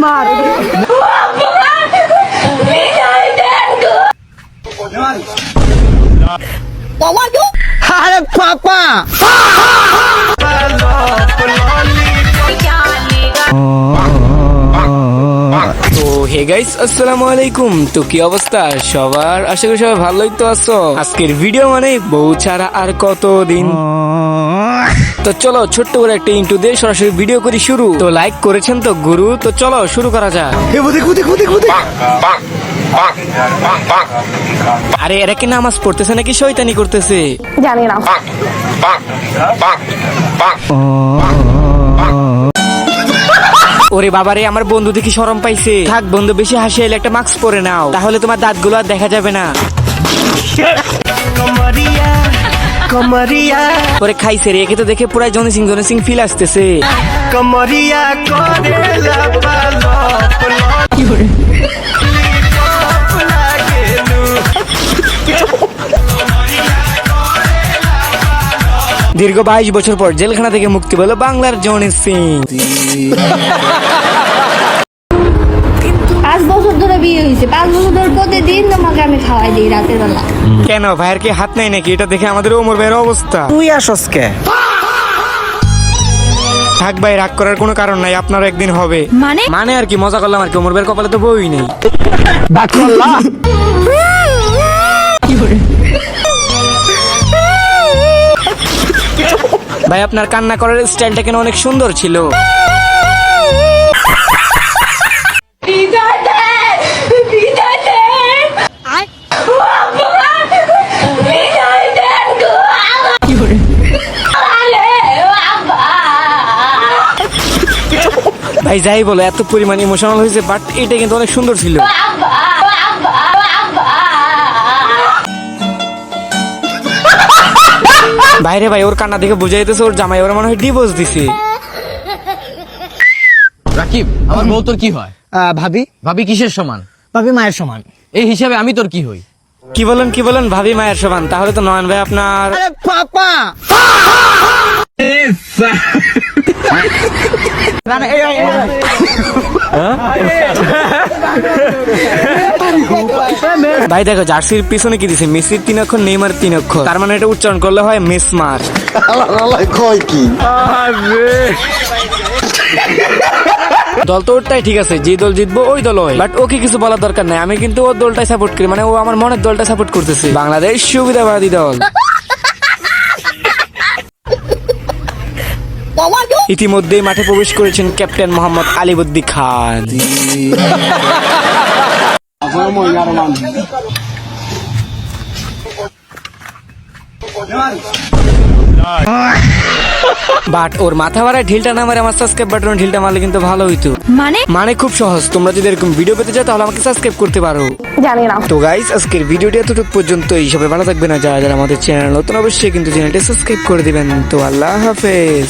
মার। আরে পাপা তো হে গাইস আসসালামু আলাইকুম। তো কি অবস্থা সবার? আশা করি সবাই ভালোই তো আছো। আজকের ভিডিও মানে বউ ছাড়া আর কতদিন। তো চলো ছোট্ট করে একটা ইন্ট্রো দিয়ে সরাসরি ভিডিও করি শুরু। তো লাইক করেছেন তো গুরু, তো চলো শুরু করা যাক। আরে এরা কি নামাজ পড়তেছে নাকি শয়তানি করতেছে? জানি না। ওরে বাবারে, আমার বন্ধু দেখি শরম পাইছে। থাক বন্ধু, বেশি হাসি এলে একটা মাস্ক পরে নাও, তাহলে তোমার দাঁতগুলো আর দেখা যাবে না। ওরে খাইছে রে, একে তো দেখে পুরাই জনি সিং ফিল আসতেছে। দীর্ঘ 22 বছর পর জেলখানা থেকে মুক্তি পেল বাংলার জনি সিং। 5 বছর ধরে বিয়ে হয়েছে, 5 বছর ধরে প্রতিদিন তোমাকে আমি খাওয়াই দিই রাতের বেলা। কেন ভাইয়ের কি হাত নাই নাকি? এটা দেখে আমাদের ওমর ভাইয়ের অবস্থা। তুই আসস কে? থাক ভাই, রাগ করার কোনো কারণ নাই, আপনার একদিন হবে। মানে আর কি, মজা করলাম আর কি। ওমর ভাইয়ের কপালে তো বউই নেই। ভাই আপনার কান্না করার স্টাইলটা কেন অনেক সুন্দর ছিল। ভাই যাই বলো, এত পরিমাণ ইমোশনাল হয়েছে, বাট এটা কিন্তু অনেক সুন্দর ছিল। বাইরে ভাই, ওর কান্না দেখে বোঝা যাইতেছে ওর জামাই ওরা মনে হয় ডিভোর্স দিছে। রাকিব, আমার বউ তোর কি হয়? ভাবি ভাবি কিসের সমান? ভাবি মায়ের সমান। এই হিসাবে আমি তোর কি হই? কি বলেন ভাবি মায়ের সমান? তাহলে তো নয়ন ভাই আপনার। আরে পাপা ভাই দেখো, জার্সির পিছনে কি দিছে? মেসির 3 অক্ষর, নেইমার 3 অক্ষর। তার মানে এটা উচ্চারণ করলে হয় মেসমার। দল তো ওরটাই ঠিক আছে, যে দল জিতবো ওই দল হয়, বাট ওকে কিছু বলার দরকার নাই। আমি কিন্তু ওর দলটাই সাপোর্ট করি, মানে ও আমার মনের দলটা সাপোর্ট করতেছে, বাংলাদেশ সুবিধাবাদী দল। ইতিমধ্যেই মাঠে প্রবেশ করেছেন ক্যাপ্টেন মোহাম্মদ আলিবুদ্দি খান। বাট ওর মাথা ভাড়ায় ঢিলটা না মারে আমার সাবস্ক্রাইব বাটনে ঢিলটা মারলে কিন্তু ভালো হইতো। মানে খুব সহজ, তোমরা যদি এরকম ভিডিও পেতে চাও তাহলে আমাকে সাবস্ক্রাইব করতে পারো। জানি না। তো গাইস, আজকের ভিডিওটি এতটুকু পর্যন্তই। সবাই ভালো থাকবেন, আর যারা যারা আমাদের চ্যানেল নতুন অবশ্যই কিন্তু চ্যানেলটি সাবস্ক্রাইব করে দিবেন। তো আল্লাহ হাফেজ।